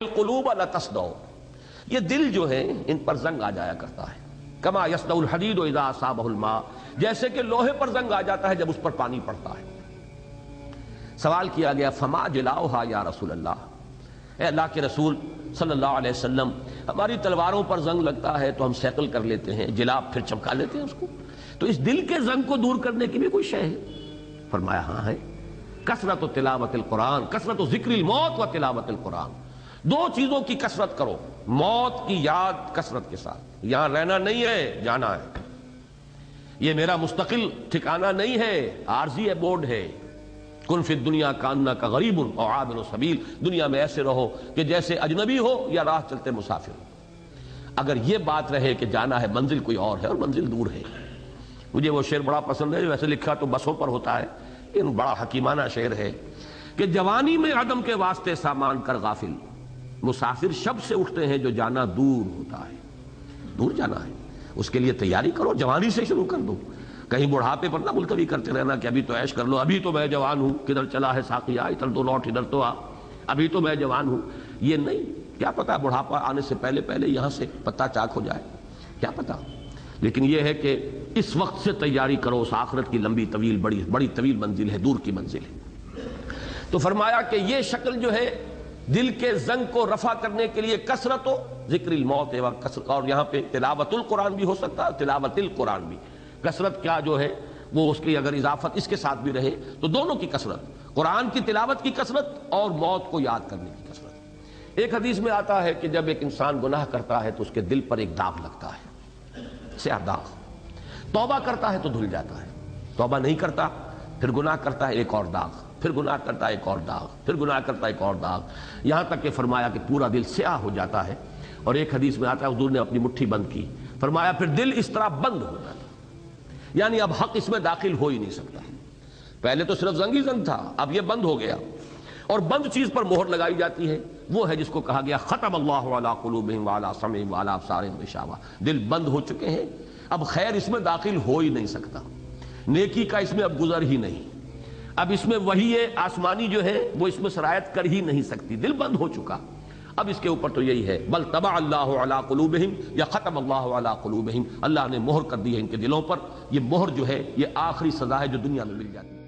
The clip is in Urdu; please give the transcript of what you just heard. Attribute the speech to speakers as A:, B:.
A: القلوب لتصدع، یہ دل جو ہے ان پر زنگ آ جایا کرتا ہے. کما یصدع الحدید اذا اصابہ الماء، جیسے کہ لوہے پر زنگ آ جاتا ہے جب اس پر پانی پڑتا ہے. سوال کیا گیا فما جلاؤہا یا رسول اللہ، اے اللہ کے رسول صلی اللہ علیہ وسلم، ہماری تلواروں پر زنگ لگتا ہے تو ہم سیکل کر لیتے ہیں، جلاب پھر چمکا لیتے ہیں اس کو، تو اس دل کے زنگ کو دور کرنے کی بھی کوئی شے ہے؟ فرمایا ہاں ہے. کثرت و تلاوت القرآن، کثرت و ذکر الموت و تلاوت القرآن. دو چیزوں کی کثرت کرو، موت کی یاد کثرت کے ساتھ. یہاں رہنا نہیں ہے، جانا ہے. یہ میرا مستقل ٹھکانہ نہیں ہے، عارضی بورڈ ہے. کن فی الدنیا کانک غریب او عابر سبیل، دنیا میں ایسے رہو کہ جیسے اجنبی ہو یا راہ چلتے مسافر ہو. اگر یہ بات رہے کہ جانا ہے، منزل کوئی اور ہے اور منزل دور ہے. مجھے وہ شعر بڑا پسند ہے، ویسے لکھا تو بسوں پر ہوتا ہے، یہ بڑا حکیمانہ شعر ہے کہ جوانی میں عدم کے واسطے سامان کر غافل، مسافر شب سے اٹھتے ہیں جو جانا دور ہوتا ہے. دور جانا ہے، اس کے لیے تیاری کرو، جوانی سے شروع کر دو. کہیں بڑھاپے پر نہ ملتوی کرتے رہنا کہ ابھی تو عیش کر لو، ابھی تو میں جوان ہوں، کدھر چلا ہے ساقیہ، ادھر تو لوٹ ادھر تو آ، ابھی تو میں جوان ہوں. یہ نہیں، کیا پتا بڑھاپا آنے سے پہلے پہلے یہاں سے پتہ چاک ہو جائے، کیا پتا. لیکن یہ ہے کہ اس وقت سے تیاری کرو، اس آخرت کی لمبی طویل بڑی طویل منزل ہے، دور کی منزل ہے. تو فرمایا کہ یہ شکل جو ہے دل کے زنگ کو رفع کرنے کے لیے کثرت و ذکر الموت اور یہاں پہ تلاوت القرآن بھی ہو سکتا ہے، تلاوت القرآن بھی. کثرت کیا جو ہے وہ اس کی اگر اضافت اس کے ساتھ بھی رہے تو دونوں کی کثرت، قرآن کی تلاوت کی کثرت اور موت کو یاد کرنے کی کثرت. ایک حدیث میں آتا ہے کہ جب ایک انسان گناہ کرتا ہے تو اس کے دل پر ایک داغ لگتا ہے، سیاہ داغ. توبہ کرتا ہے تو دھل جاتا ہے، توبہ نہیں کرتا پھر گناہ کرتا ہے ایک اور داغ، پھر گناہ کرتا ہے ایک اور داغ، پھر گناہ کرتا ہے ایک اور داغ، یہاں تک کہ فرمایا کہ پورا دل سیاہ ہو جاتا ہے. اور ایک حدیث میں آتا ہے حضور نے اپنی مٹھی بند کی، فرمایا پھر دل اس طرح بند ہو جاتا، یعنی اب حق اس میں داخل ہو ہی نہیں سکتا. پہلے تو صرف زنگ ہی زنگ تھا، اب یہ بند ہو گیا. اور بند چیز پر مہر لگائی جاتی ہے، وہ ہے جس کو کہا گیا ختم اللہ علی قلوبہم وعلی سمعہم وعلی ابصارہم غشاوہ. دل بند ہو چکے ہیں، اب خیر اس میں داخل ہو ہی نہیں سکتا، نیکی کا اس میں اب گزر ہی نہیں، اب اس میں وحی آسمانی جو ہے وہ اس میں سرایت کر ہی نہیں سکتی، دل بند ہو چکا. اب اس کے اوپر تو یہی ہے بل طبع اللہ علی قلوبہم یا ختم اللہ علی قلوبہم، اللہ نے مہر کر دی ہے ان کے دلوں پر. یہ مہر جو ہے یہ آخری سزا ہے جو دنیا میں مل جاتی ہے.